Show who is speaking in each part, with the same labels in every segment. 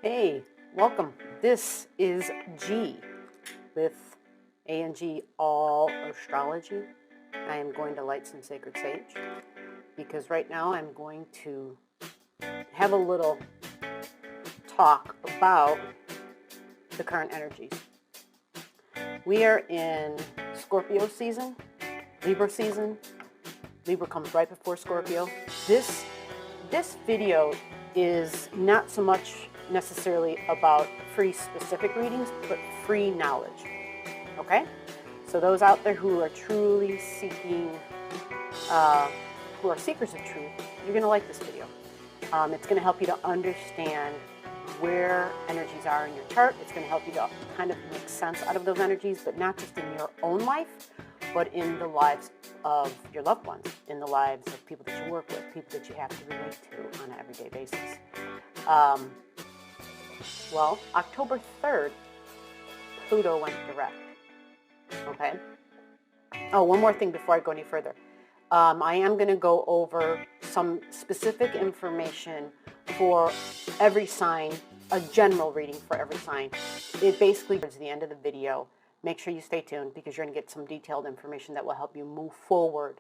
Speaker 1: Hey, welcome. This is G with A&G All Astrology. I am going to light some sacred sage because right now I'm going to have a little talk about the current energies. We are in Scorpio season, Libra season. Libra comes right before Scorpio. This video is not so much necessarily about free specific readings, but free knowledge. Okay? So those out there who are truly seeking, who are seekers of truth, you're going to like this video. It's going to help you to understand where energies are in your chart. It's going to help you to kind of make sense out of those energies, but not just in your own life, but in the lives of your loved ones, in the lives of people that you work with, people that you have to relate to on an everyday basis. Well, October 3rd, Pluto went direct. Okay? Oh, one more thing before I go any further. I am going to go over some specific information for every sign, a general reading for every sign. It basically towards the end of the video. Make sure you stay tuned because you're going to get some detailed information that will help you move forward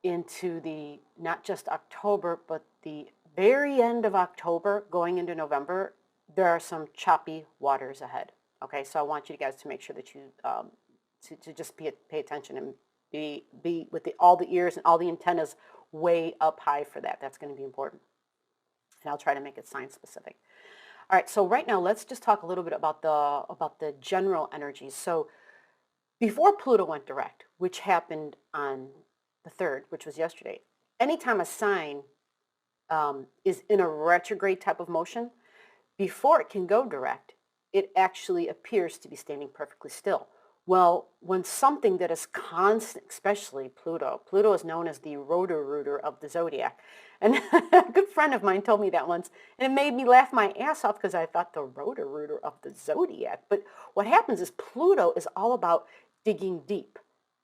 Speaker 1: into the, not just October, but the very end of October going into November. There are some choppy waters ahead. Okay, so I want you guys to make sure that you to just pay attention and be with all the ears and all the antennas way up high for that. That's going to be important. And I'll try to make it sign specific. All right, so right now let's just talk a little bit about the general energies. So before Pluto went direct, which happened on the 3rd, which was yesterday, anytime a sign is in a retrograde type of motion, before it can go direct, it actually appears to be standing perfectly still. Well, when something that is constant, especially Pluto is known as the rotor-rooter of the zodiac. And a good friend of mine told me that once, and it made me laugh my ass off because I thought the rotor-rooter of the zodiac. But what happens is Pluto is all about digging deep.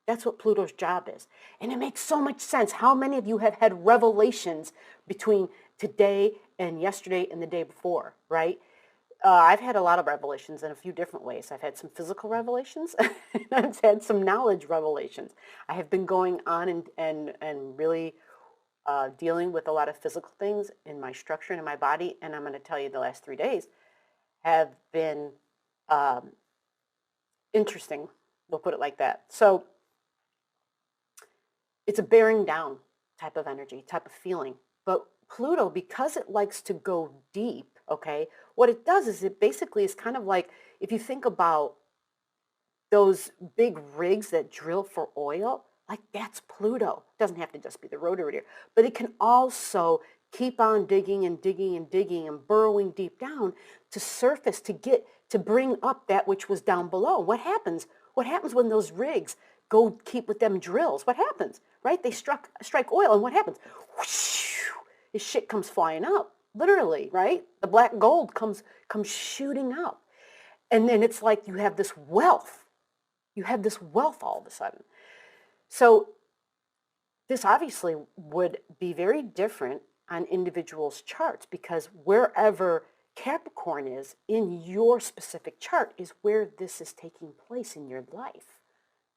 Speaker 1: That's what Pluto's job is. And it makes so much sense. How many of you have had revelations between today and yesterday and the day before, right? I've had a lot of revelations in a few different ways. I've had some physical revelations, and I've had some knowledge revelations. I have been going on and really dealing with a lot of physical things in my structure and in my body, and I'm going to tell you the last 3 days have been interesting. We'll put it like that. So it's a bearing down type of energy, type of feeling. But Pluto, because it likes to go deep, okay, what it does is it basically is kind of like, if you think about those big rigs that drill for oil, like that's Pluto. It doesn't have to just be the rotary, but it can also keep on digging and digging and digging and burrowing deep down to surface, to bring up that which was down below. What happens? What happens when those rigs go keep with them drills? What happens? Right? They strike oil, and what happens? Whoosh, this shit comes flying up. Literally, right? The black gold comes shooting up. And then it's like you have this wealth. You have this wealth all of a sudden. So this obviously would be very different on individuals' charts because wherever Capricorn is in your specific chart is where this is taking place in your life.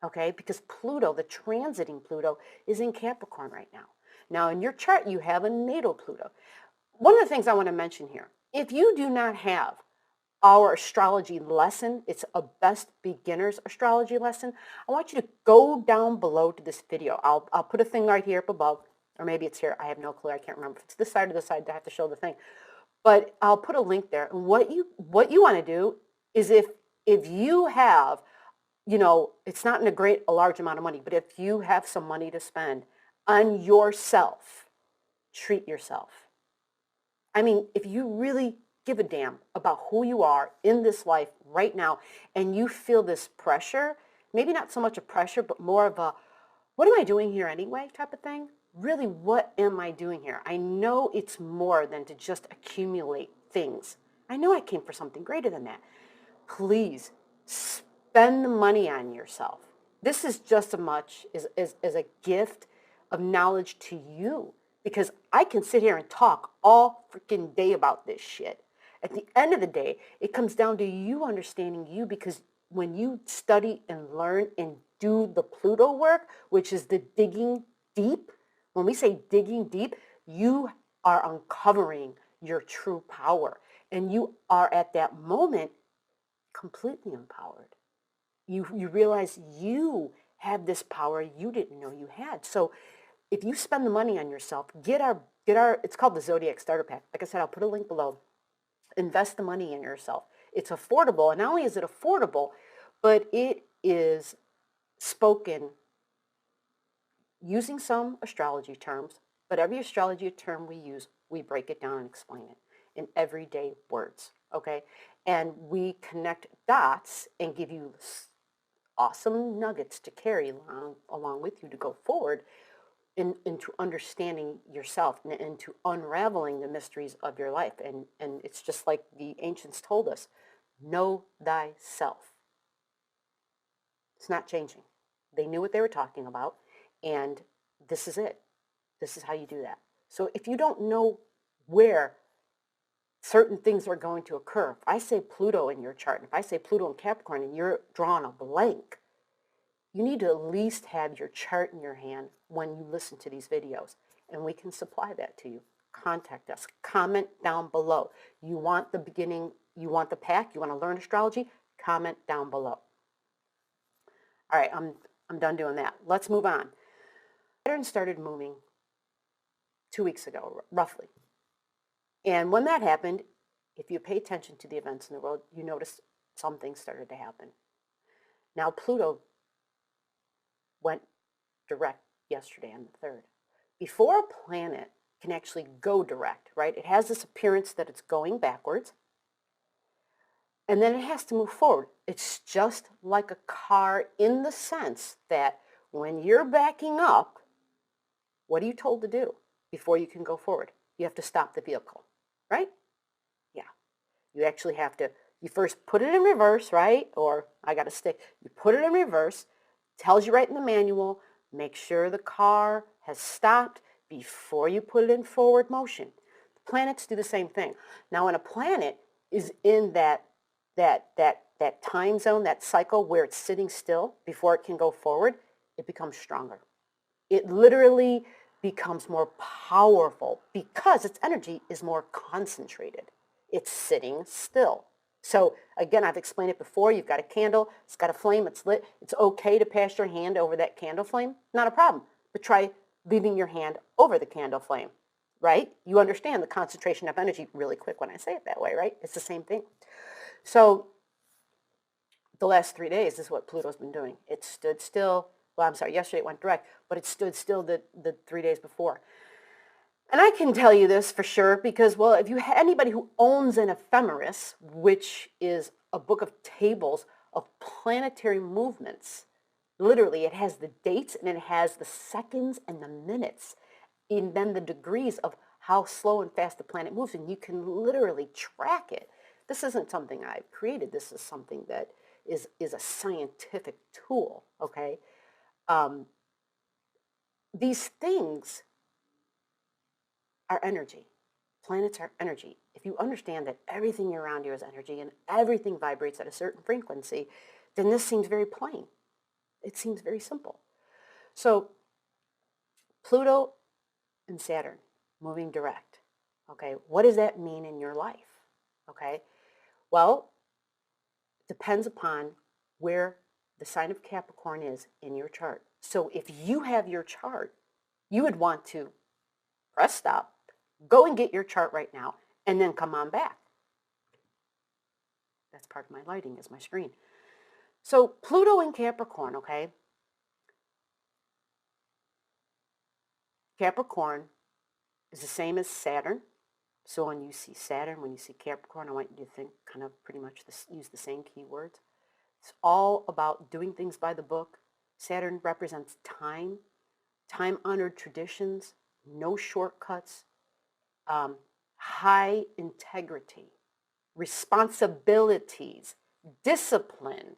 Speaker 1: Okay? Because Pluto, the transiting Pluto, is in Capricorn right now. Now, in your chart, you have a natal Pluto. One of the things I want to mention here, if you do not have our astrology lesson, it's a best beginner's astrology lesson, I want you to go down below to this video. I'll put a thing right here up above, or maybe it's here. I have no clue. I can't remember if it's this side or this side. I have to show the thing. But I'll put a link there. And what you want to do is if you have, it's not in a large amount of money, but if you have some money to spend on yourself, treat yourself. I mean, if you really give a damn about who you are in this life right now, and you feel this pressure, maybe not so much a pressure, but more of a, what am I doing here anyway type of thing? Really, what am I doing here? I know it's more than to just accumulate things. I know I came for something greater than that. Please spend the money on yourself. This is just as much as a gift of knowledge to you. Because I can sit here and talk all freaking day about this shit. At the end of the day, it comes down to you understanding you, because when you study and learn and do the Pluto work, which is the digging deep, when we say digging deep, you are uncovering your true power. And you are at that moment completely empowered. You realize you have this power you didn't know you had. So if you spend the money on yourself, get our it's called the Zodiac Starter Pack. Like I said, I'll put a link below. Invest the money in yourself. It's affordable, and not only is it affordable, but it is spoken using some astrology terms, but every astrology term we use, we break it down and explain it in everyday words, okay? And we connect dots and give you awesome nuggets to carry along with you to go forward into understanding yourself and into unraveling the mysteries of your life. And it's just like the ancients told us, know thyself. It's not changing. They knew what they were talking about, and this is it. This is how you do that. So if you don't know where certain things are going to occur, if I say Pluto in your chart, if I say Pluto in Capricorn and you're drawing a blank, you need to at least have your chart in your hand when you listen to these videos, and we can supply that to you. Contact us. Comment down below. You want the beginning, you want the pack, you want to learn astrology? Comment down below. All right, I'm done doing that. Let's move on. Saturn started moving 2 weeks ago, roughly. And when that happened, if you pay attention to the events in the world, you notice some things started to happen. Now Pluto went direct yesterday on the 3rd. Before a planet can actually go direct, right? It has this appearance that it's going backwards, and then it has to move forward. It's just like a car in the sense that when you're backing up, what are you told to do before you can go forward? You have to stop the vehicle, right? Yeah. You actually have to, you first put it in reverse, right? Or I got to stick. You put it in reverse, tells you right in the manual, make sure the car has stopped before you put it in forward motion. The planets do the same thing. Now, when a planet is in that time zone, that cycle where it's sitting still before it can go forward, it becomes stronger. It literally becomes more powerful because its energy is more concentrated. It's sitting still. So again, I've explained it before. You've got a candle, it's got a flame, it's lit. It's okay to pass your hand over that candle flame. Not a problem. But try leaving your hand over the candle flame, right? You understand the concentration of energy really quick when I say it that way, right? It's the same thing. So the last 3 days is what Pluto's been doing. It stood still. Well, I'm sorry, yesterday it went direct, but it stood still the 3 days before. And I can tell you this for sure because, well, if you anybody who owns an ephemeris, which is a book of tables of planetary movements, literally it has the dates and it has the seconds and the minutes, and then the degrees of how slow and fast the planet moves, and you can literally track it. This isn't something I've created. This is something that is a scientific tool, okay? These things are energy. Planets are energy. If you understand that everything around you is energy and everything vibrates at a certain frequency, then this seems very plain. It seems very simple. So Pluto and Saturn moving direct. Okay, what does that mean in your life? Okay, well, it depends upon where the sign of Capricorn is in your chart. So if you have your chart, you would want to press stop, go and get your chart right now, and then come on back. That's part of my lighting is my screen. So Pluto in Capricorn, okay? Capricorn is the same as Saturn. So when you see Saturn, when you see Capricorn, I want you to think kind of pretty much use the same keywords. It's all about doing things by the book. Saturn represents time, time-honored traditions, no shortcuts, high integrity, responsibilities, discipline,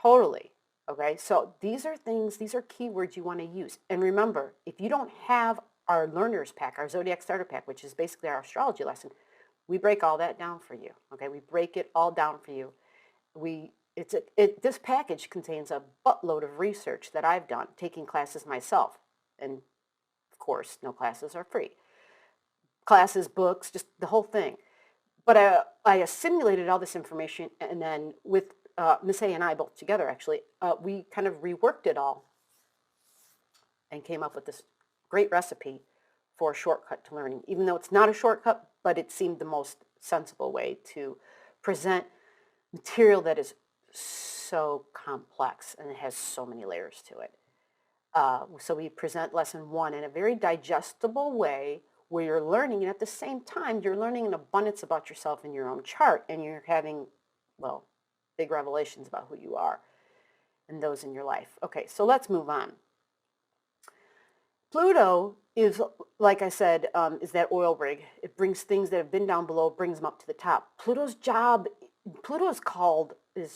Speaker 1: totally. Okay, so these are keywords you want to use. And remember, if you don't have our learner's pack, our Zodiac Starter Pack, which is basically our astrology lesson, We break all that down for you. Okay, we break it all down for you. This package contains a buttload of research that I've done, taking classes myself, and of course, no classes are free. Classes, books, just the whole thing. But I assimilated all this information, and then with Miss A and I both together, actually, we kind of reworked it all and came up with this great recipe for a shortcut to learning. Even though it's not a shortcut, but it seemed the most sensible way to present material that is so complex and it has so many layers to it. So we present lesson 1 in a very digestible way where you're learning, and at the same time, you're learning an abundance about yourself in your own chart, and you're having, well, big revelations about who you are and those in your life. Okay, so let's move on. Pluto is, like I said, is that oil rig. It brings things that have been down below, brings them up to the top. Pluto is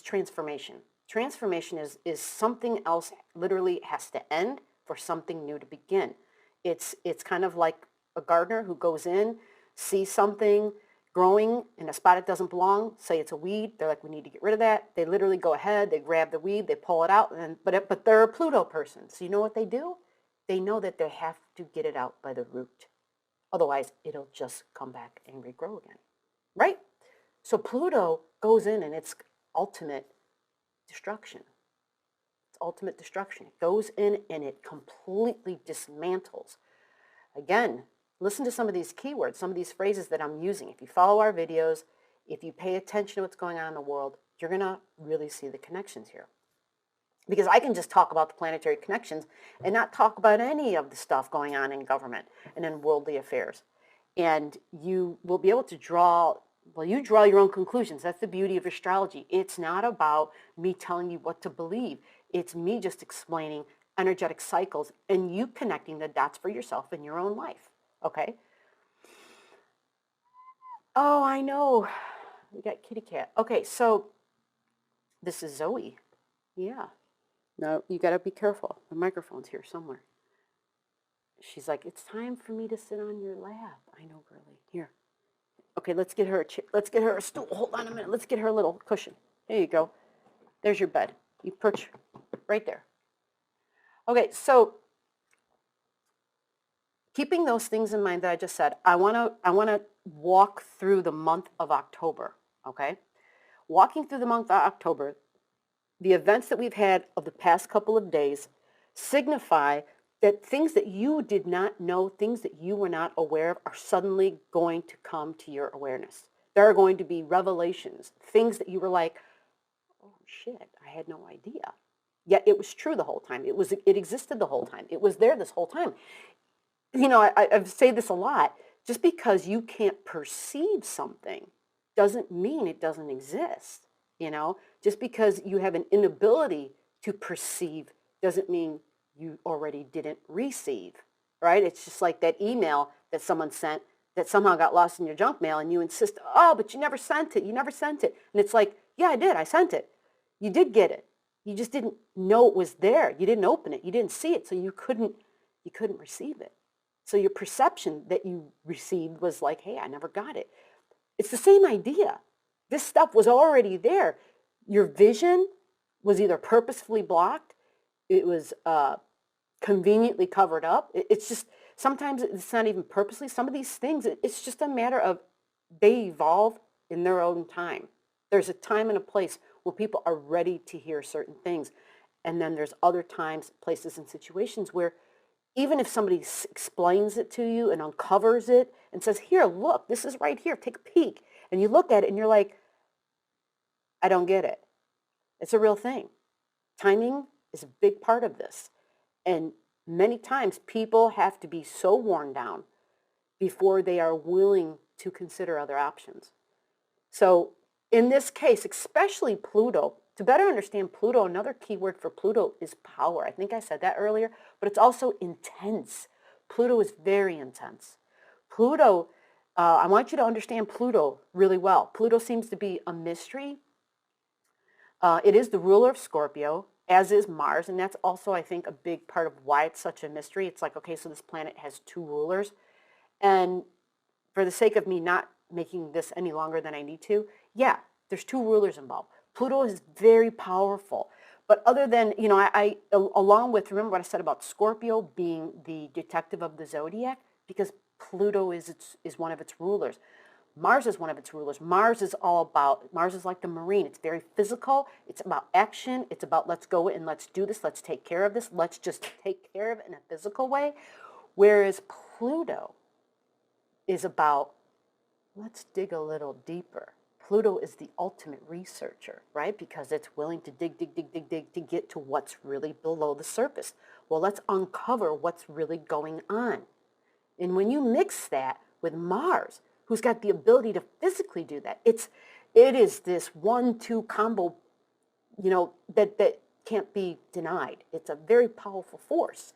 Speaker 1: transformation. Transformation is something else literally has to end for something new to begin. It's kind of like a gardener who goes in, sees something growing in a spot it doesn't belong, say it's a weed, they're like, we need to get rid of that. They literally go ahead, they grab the weed, they pull it out, but they're a Pluto person. So you know what they do? They know that they have to get it out by the root. Otherwise, it'll just come back and regrow again, right? So Pluto goes in and it's ultimate destruction. It's ultimate destruction. It goes in and it completely dismantles. Again, listen to some of these keywords, some of these phrases that I'm using. If you follow our videos, if you pay attention to what's going on in the world, you're going to really see the connections here. Because I can just talk about the planetary connections and not talk about any of the stuff going on in government and in worldly affairs. And you will be able to draw your own conclusions. That's the beauty of astrology. It's not about me telling you what to believe. It's me just explaining energetic cycles and you connecting the dots for yourself in your own life. Okay? Oh, I know. We got kitty cat. Okay, so this is Zoe. Yeah. No, you got to be careful. The microphone's here somewhere. She's like, it's time for me to sit on your lap. I know, girly. Here. Okay, let's get her a chair. Let's get her a stool. Hold on a minute. Let's get her a little cushion. There you go. There's your bed. You perch right there. Okay, so keeping those things in mind that I just said, I want to walk through the month of October, okay? Walking through the month of October, the events that we've had of the past couple of days signify that things that you did not know, things that you were not aware of, are suddenly going to come to your awareness. There are going to be revelations, things that you were like, oh shit, I had no idea. Yet it was true the whole time. It existed the whole time. It was there this whole time. You know, I've said this a lot. Just because you can't perceive something doesn't mean it doesn't exist. You know, just because you have an inability to perceive doesn't mean you already didn't receive, right? It's just like that email that someone sent that somehow got lost in your junk mail and you insist, oh, but you never sent it. You never sent it. And it's like, yeah, I did. I sent it. You did get it. You just didn't know it was there. You didn't open it. You didn't see it. So you couldn't receive it. So your perception that you received was like, hey, I never got it. It's the same idea. This stuff was already there. Your vision was either purposefully blocked, it was conveniently covered up. It's just, sometimes it's not even purposely. Some of these things, it's just a matter of they evolve in their own time. There's a time and a place where people are ready to hear certain things. And then there's other times, places, and situations where even if somebody explains it to you and uncovers it and says, here, look, this is right here, take a peek. And you look at it and you're like, I don't get it. It's a real thing. Timing is a big part of this. And many times people have to be so worn down before they are willing to consider other options. So in this case, especially Pluto, to better understand Pluto, another key word for Pluto is power. I think I said that earlier, but it's also intense. Pluto is very intense. Pluto, I want you to understand Pluto really well. Pluto seems to be a mystery. It is the ruler of Scorpio, as is Mars, and that's also, I think, a big part of why it's such a mystery. It's like, okay, so this planet has two rulers. And for the sake of me not making this any longer than I need to. Yeah, there's two rulers involved. Pluto is very powerful. But other than, along with, remember what I said about Scorpio being the detective of the zodiac? Because Pluto is one of its rulers. Mars is one of its rulers. Mars is like the Marine. It's very physical. It's about action. It's about let's go and let's do this. Let's take care of this. Let's just take care of it in a physical way. Whereas Pluto is about let's dig a little deeper. Pluto is the ultimate researcher, right? Because it's willing to dig to get to what's really below the surface. Well, let's uncover what's really going on. And when you mix that with Mars, who's got the ability to physically do that, it is this 1-2 combo, that can't be denied. It's a very powerful force.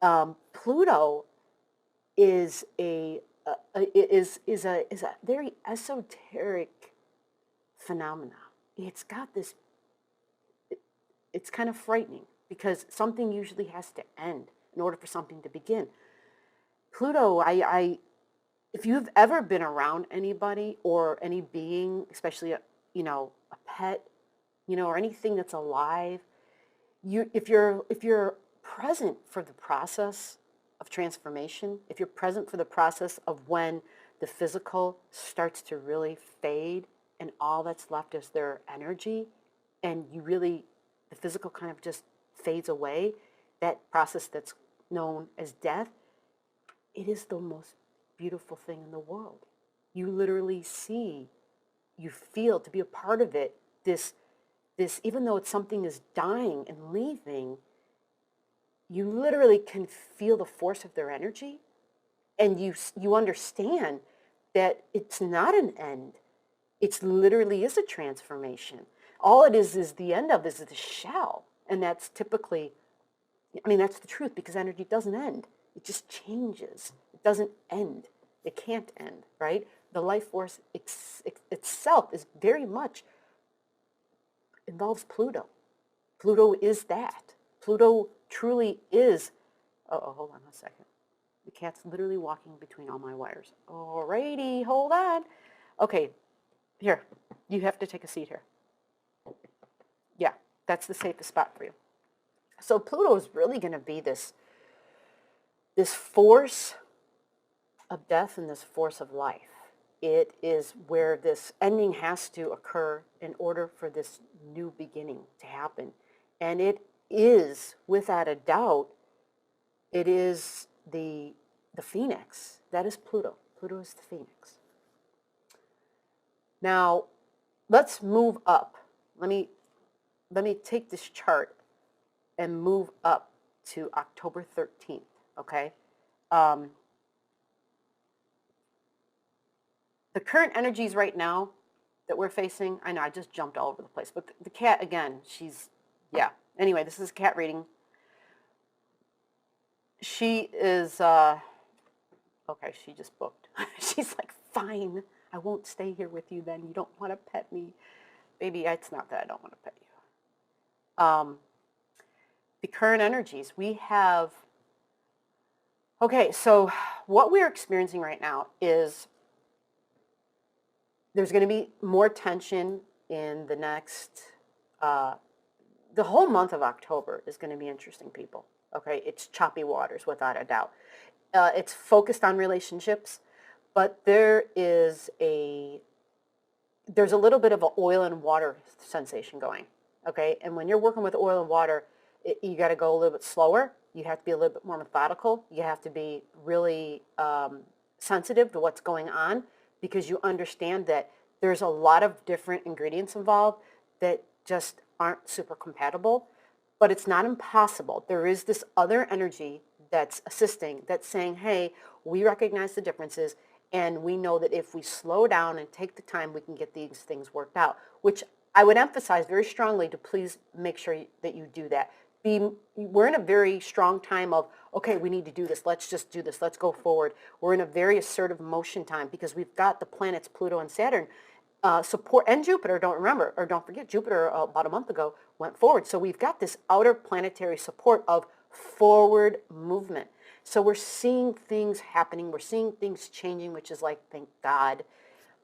Speaker 1: Pluto is a very esoteric phenomena. It's got this. It's kind of frightening because something usually has to end in order for something to begin. Pluto, if you've ever been around anybody or any being, especially a pet, or anything that's alive, if you're present for the process of transformation, if you're present for the process of when the physical starts to really fade and all that's left is their energy, and the physical kind of just fades away, that process that's known as death, it is the most beautiful thing in the world. You literally see, you feel, to be a part of it, this even though it's something is dying and leaving, you literally can feel the force of their energy, and you understand that it's not an end. It literally is a transformation. All it is the end of is the shell, and that's typically, that's the truth, because energy doesn't end. It just changes. It doesn't end. It can't end, right? The life force itself is very much involves Pluto. Pluto is that. Pluto truly is. Oh, hold on a second. The cat's literally walking between all my wires. Alrighty, hold on. Okay, here. You have to take a seat here. Yeah, that's the safest spot for you. So Pluto is really going to be this force of death and this force of life. It is where this ending has to occur in order for this new beginning to happen. And it is, without a doubt, it is the phoenix. That is Pluto. Pluto is the phoenix. Now, let's move up. Let me take this chart and move up to October 13th, okay? The current energies right now that we're facing, I know I just jumped all over the place, but the cat, again, Anyway, this is a cat reading. She is, okay, she just booked. She's like, fine, I won't stay here with you then. You don't want to pet me. Baby, it's not that I don't want to pet you. The current energies, we have, okay, so what we're experiencing right now is there's going to be more tension in the next, the whole month of October is going to be interesting, people. Okay, it's choppy waters without a doubt. It's focused on relationships, but there's a little bit of an oil and water sensation going. Okay, and when you're working with oil and water, you got to go a little bit slower. You have to be a little bit more methodical. You have to be really sensitive to what's going on, because you understand that there's a lot of different ingredients involved that just aren't super compatible, but it's not impossible. There is this other energy that's assisting, that's saying, hey, we recognize the differences, and we know that if we slow down and take the time, we can get these things worked out, which I would emphasize very strongly to please make sure that you do that. We're in a very strong time of, okay, we need to do this. Let's just do this. Let's go forward. We're in a very assertive motion time because we've got the planets Pluto and Saturn support, and Jupiter, don't forget, Jupiter about a month ago went forward. So we've got this outer planetary support of forward movement. So we're seeing things happening. We're seeing things changing, which is like, thank God.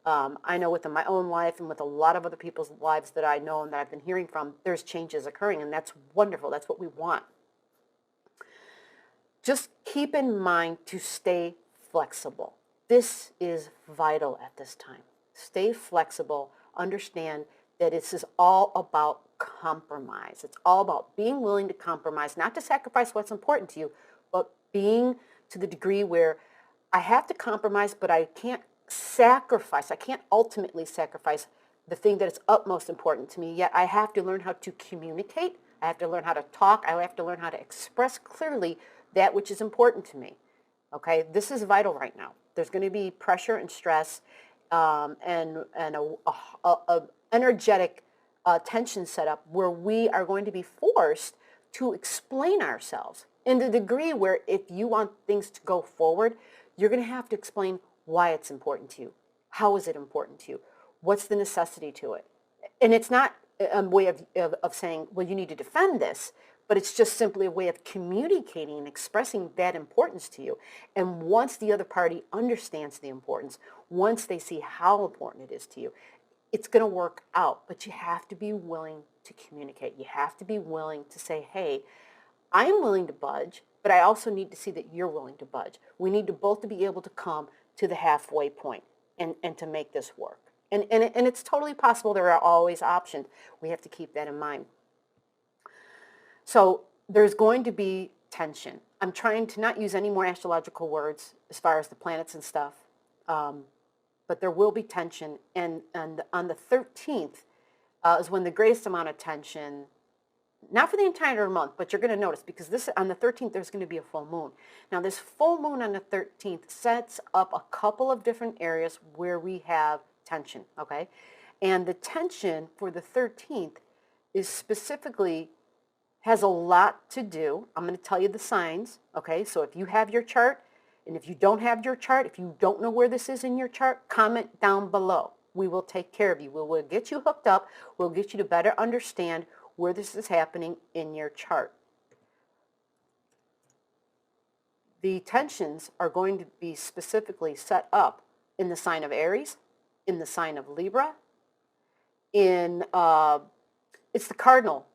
Speaker 1: I know within my own life and with a lot of other people's lives that I know and that I've been hearing from, there's changes occurring, and that's wonderful. That's what we want. Just keep in mind to stay flexible. This is vital at this time. Stay flexible. Understand that this is all about compromise. It's all about being willing to compromise, not to sacrifice what's important to you, but being to the degree where I have to compromise, but I can't sacrifice. I can't ultimately sacrifice the thing that is utmost important to me, yet I have to learn how to communicate. I have to learn how to talk. I have to learn how to express clearly that which is important to me. Okay, this is vital right now. There's going to be pressure and stress and a energetic tension set up where we are going to be forced to explain ourselves in the degree where if you want things to go forward, you're going to have to explain why it's important to you. How is it important to you? What's the necessity to it? And it's not a way of saying, well, you need to defend this, but it's just simply a way of communicating and expressing that importance to you. And once the other party understands the importance, once they see how important it is to you, it's going to work out. But you have to be willing to communicate. You have to be willing to say, hey, I am willing to budge, but I also need to see that you're willing to budge. We need to both to be able to come to the halfway point and to make this work. And it's totally possible. There are always options. We have to keep that in mind. So there's going to be tension. I'm trying to not use any more astrological words as far as the planets and stuff, but there will be tension. And on the 13th is when the greatest amount of tension, not for the entire month, but you're going to notice, because this on the 13th there's going to be a full moon. Now this full moon on the 13th sets up a couple of different areas where we have tension, okay? And the tension for the 13th is specifically has a lot to do. I'm going to tell you the signs, okay? So if you have your chart, and if you don't have your chart, if you don't know where this is in your chart, comment down below. We will take care of you. We will get you hooked up. We'll get you to better understand where this is happening in your chart. The tensions are going to be specifically set up in the sign of Aries, in the sign of Libra, it's the cardinal.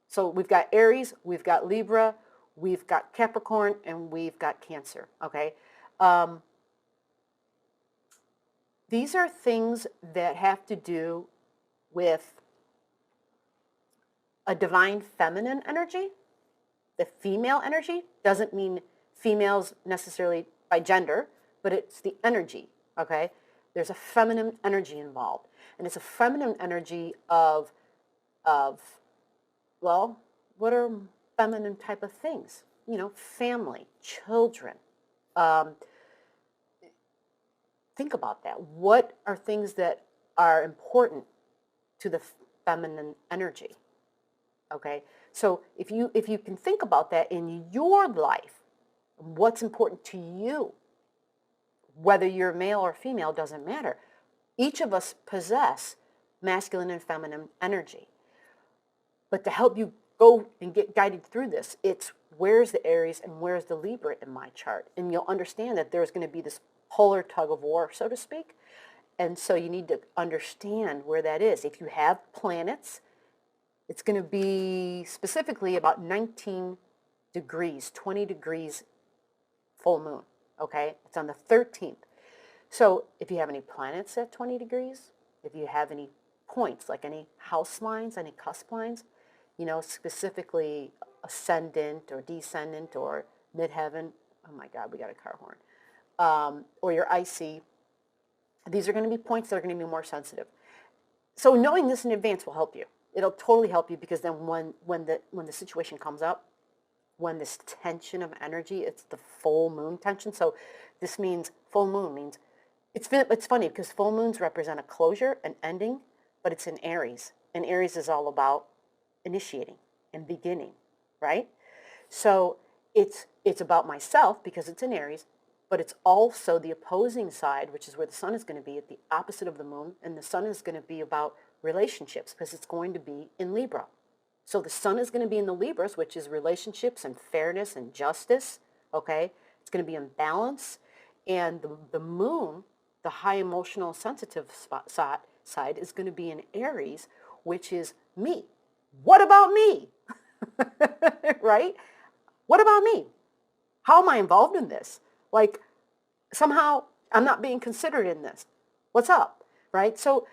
Speaker 1: So we've got Aries, we've got Libra, we've got Capricorn, and we've got Cancer, okay? These are things that have to do with a divine feminine energy. The female energy doesn't mean females necessarily by gender, but it's the energy, okay? There's a feminine energy involved. And it's a feminine energy of well, what are feminine type of things? You know, family, children. Think about that. What are things that are important to the feminine energy? Okay, so if you can think about that in your life, what's important to you, whether you're male or female, doesn't matter. Each of us possess masculine and feminine energy. But to help you go and get guided through this, it's where's the Aries and where's the Libra in my chart? And you'll understand that there's going to be this polar tug of war, so to speak. And so you need to understand where that is. If you have planets, it's going to be specifically about 19 degrees, 20 degrees full moon, okay? It's on the 13th. So if you have any planets at 20 degrees, if you have any points, like any house lines, any cusp lines, you know, specifically ascendant or descendant or midheaven. Oh my God, we got a car horn. Or your IC. These are going to be points that are going to be more sensitive. So knowing this in advance will help you. It'll totally help you, because then when the situation comes up, when this tension of energy, it's the full moon tension. So this means full moon means it's funny because full moons represent a closure, an ending, but it's in Aries, and Aries is all about initiating and beginning, right? So it's about myself because it's in Aries, but it's also the opposing side, which is where the sun is going to be at the opposite of the moon, and the sun is going to be about relationships because it's going to be in Libra. So the sun is going to be in the Libras, which is relationships and fairness and justice, okay? It's going to be in balance, and the moon, the high emotional sensitive side is going to be in Aries, which is me. What about me? Right? What about me? How am I involved in this? Like, somehow I'm not being considered in this. What's up? Right? So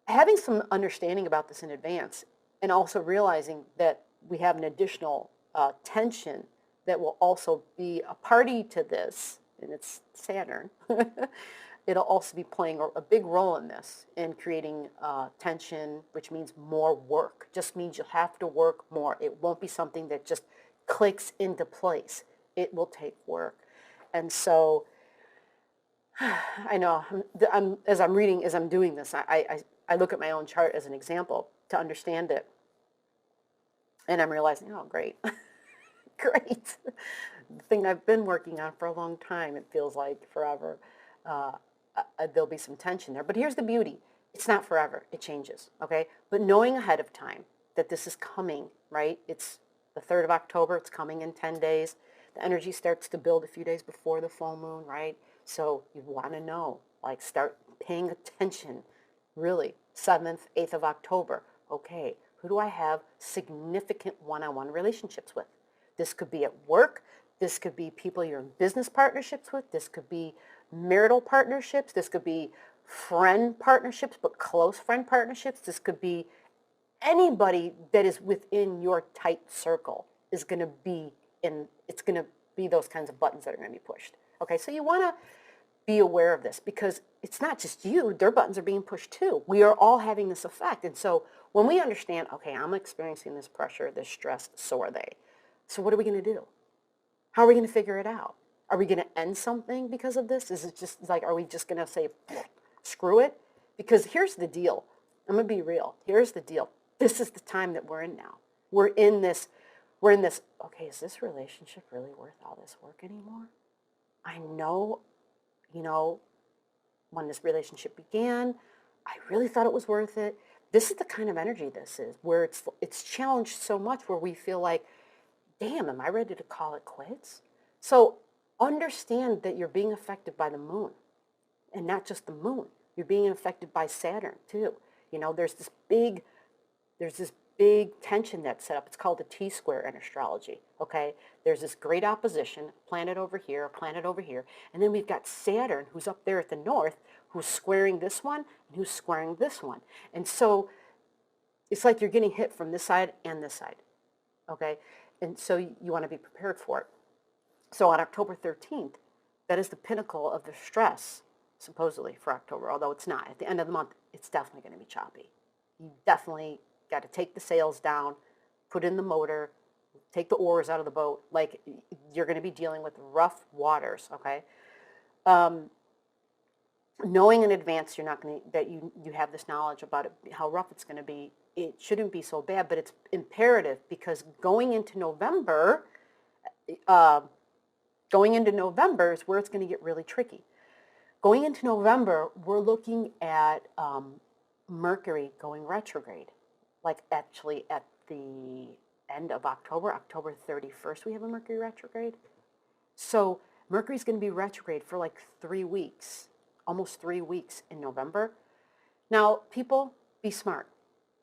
Speaker 1: having some understanding about this in advance, and also realizing that we have an additional tension that will also be a party to this, and it's Saturn. It'll also be playing a big role in this, in creating tension, which means more work. Just means you'll have to work more. It won't be something that just clicks into place. It will take work. And so I know as I'm reading, as I'm doing this, I look at my own chart as an example to understand it. And I'm realizing, oh, great. Great. The thing I've been working on for a long time, it feels like forever. There'll be some tension there. But here's the beauty. It's not forever. It changes, okay? But knowing ahead of time that this is coming, right? It's the 3rd of October. It's coming in 10 days. The energy starts to build a few days before the full moon, right? So you want to know, like, start paying attention, really. 7th, 8th of October. Okay, who do I have significant one-on-one relationships with? This could be at work. This could be people you're in business partnerships with. This could be marital partnerships. This could be friend partnerships, but close friend partnerships. This could be anybody that is within your tight circle is going to be in, it's going to be those kinds of buttons that are going to be pushed. Okay, so you want to be aware of this, because it's not just you, their buttons are being pushed too. We are all having this effect. And so when we understand, okay, I'm experiencing this pressure, this stress, so are they. So what are we going to do? How are we going to figure it out? Are we going to end something because of this? Is it just like, are we just going to say, screw it? Because here's the deal. I'm going to be real. Here's the deal. This is the time that we're in now. We're in this, okay, is this relationship really worth all this work anymore? I know, when this relationship began, I really thought it was worth it. This is the kind of energy this is, where it's challenged so much where we feel like, damn, am I ready to call it quits? So understand that you're being affected by the moon, and not just the moon. You're being affected by Saturn too. There's this big tension that's set up. It's called the T-square in astrology, okay? There's this great opposition, planet over here, a planet over here, and then we've got Saturn, who's up there at the north, who's squaring this one, and who's squaring this one. And so it's like you're getting hit from this side and this side, okay? And so you want to be prepared for it. So on October 13th, that is the pinnacle of the stress, supposedly, for October, although it's not. At the end of the month, it's definitely going to be choppy. You definitely got to take the sails down, put in the motor, take the oars out of the boat. Like, you're going to be dealing with rough waters, okay? Knowing in advance that you have this knowledge about it, how rough it's going to be, it shouldn't be so bad, but it's imperative, because going into November is where it's going to get really tricky. Going into November, we're looking at Mercury going retrograde. Like, actually at the end of October, October 31st, we have a Mercury retrograde. So Mercury's going to be retrograde for like 3 weeks, almost 3 weeks in November. Now, people, be smart,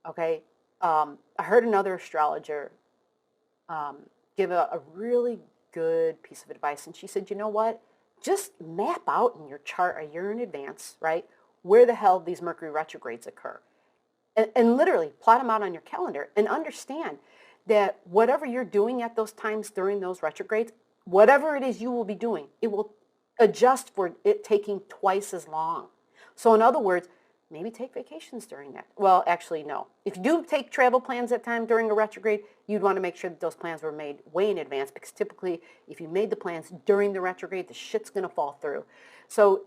Speaker 1: okay? I heard another astrologer give a really good piece of advice, and she said, you know what? Just map out in your chart a year in advance, right, where the hell these Mercury retrogrades occur. And literally plot them out on your calendar, and understand that whatever you're doing at those times during those retrogrades, whatever it is you will be doing, it will adjust for it taking twice as long. So in other words, maybe take vacations during that. Well, actually, no. If you do take travel plans that time during a retrograde, you'd want to make sure that those plans were made way in advance, because typically if you made the plans during the retrograde, the shit's going to fall through. So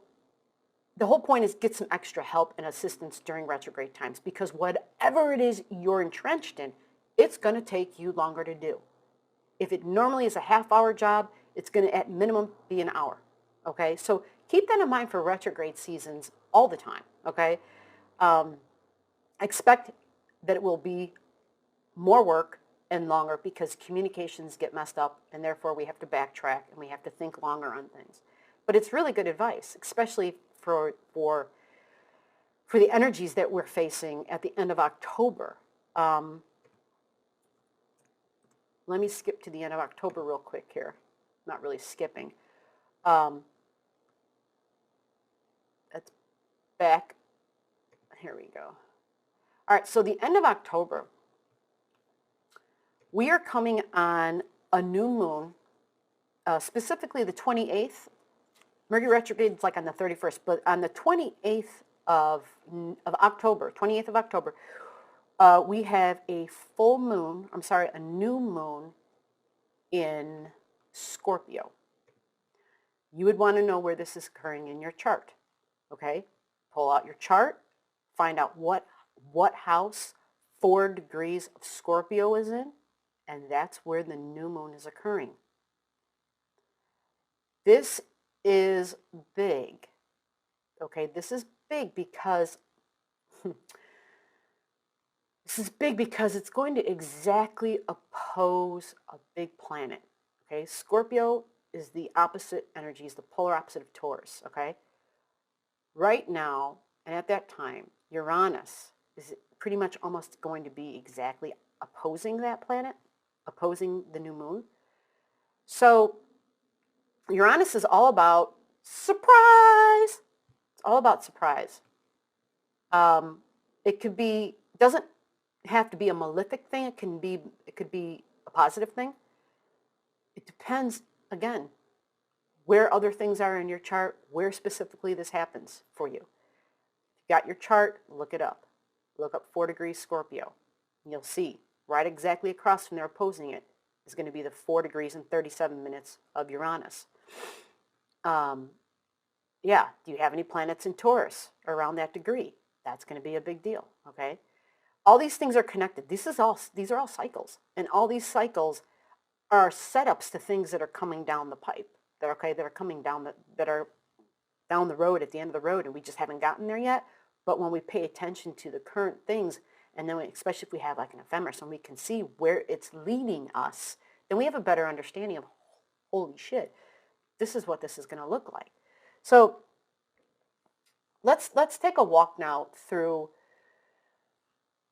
Speaker 1: the whole point is get some extra help and assistance during retrograde times, because whatever it is you're entrenched in, it's going to take you longer to do. If it normally is a half-hour job, it's going to at minimum be an hour, okay? So keep that in mind for retrograde seasons all the time, okay? Expect that it will be more work and longer, because communications get messed up, and therefore we have to backtrack and we have to think longer on things. But it's really good advice, especially for the energies that we're facing at the end of October. Let me skip to the end of October real quick here. Not really skipping. That's back. Here we go. All right, so the end of October, we are coming on a new moon, specifically the 28th. Mercury retrograde is like on the 31st, but on the 28th of October, we have a new moon in Scorpio. You would want to know where this is occurring in your chart, okay? Pull out your chart, find out what house 4 degrees of Scorpio is in, and that's where the new moon is occurring. This is big, okay? This is big because it's going to exactly oppose a big planet, okay? Scorpio is the opposite energy, is the polar opposite of Taurus, okay? Right now, and at that time, Uranus is pretty much almost going to be exactly opposing that planet, opposing the new moon. So Uranus is all about surprise. It's all about surprise. It doesn't have to be a malefic thing. It could be a positive thing. It depends, again, where other things are in your chart, where specifically this happens for you. If you got your chart, look it up. Look up 4 degrees Scorpio. And you'll see right exactly across from there opposing it is going to be the 4 degrees and 37 minutes of Uranus. Do you have any planets in Taurus around that degree? That's going to be a big deal, okay? All these things are connected. These are all cycles. And all these cycles are setups to things that are coming down the pipe. That are coming down that are down the road at the end of the road, and we just haven't gotten there yet. But when we pay attention to the current things, and then especially if we have like an ephemeris, and we can see where it's leading us, then we have a better understanding of, holy shit, this is what this is going to look like. So let's take a walk now through.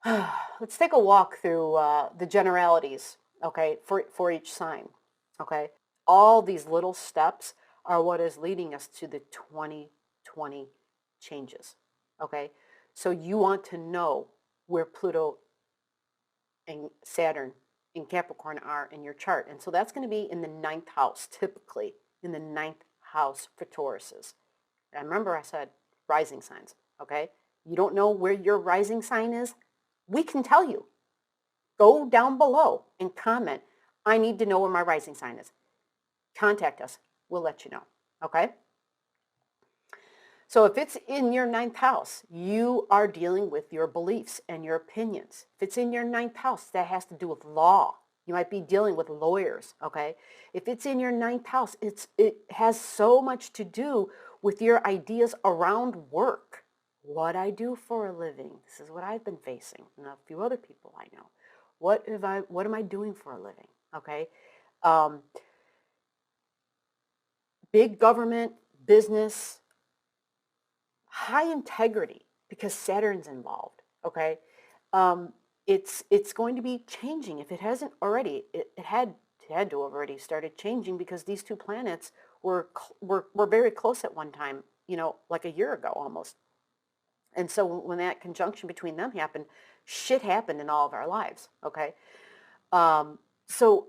Speaker 1: Let's take a walk through the generalities, okay, for each sign, okay. All these little steps are what is leading us to the 2020 changes, okay? So you want to know where Pluto and Saturn in Capricorn are in your chart. And so that's going to be in the 9th house, typically in the 9th house for Tauruses. And remember I said rising signs, okay? You don't know where your rising sign is? We can tell you. Go down below and comment, I need to know where my rising sign is. Contact us. We'll let you know. Okay? So if it's in your 9th house, you are dealing with your beliefs and your opinions. If it's in your 9th house, that has to do with law. You might be dealing with lawyers. Okay? If it's in your 9th house, it has so much to do with your ideas around work. What I do for a living. This is what I've been facing, and a few other people I know. What am I doing for a living? Okay? Big government, business, high integrity, because Saturn's involved, okay? It's going to be changing. If it hasn't already, it had to have already started changing, because these two planets were very close at one time, like a year ago almost. And so when that conjunction between them happened, shit happened in all of our lives, okay? So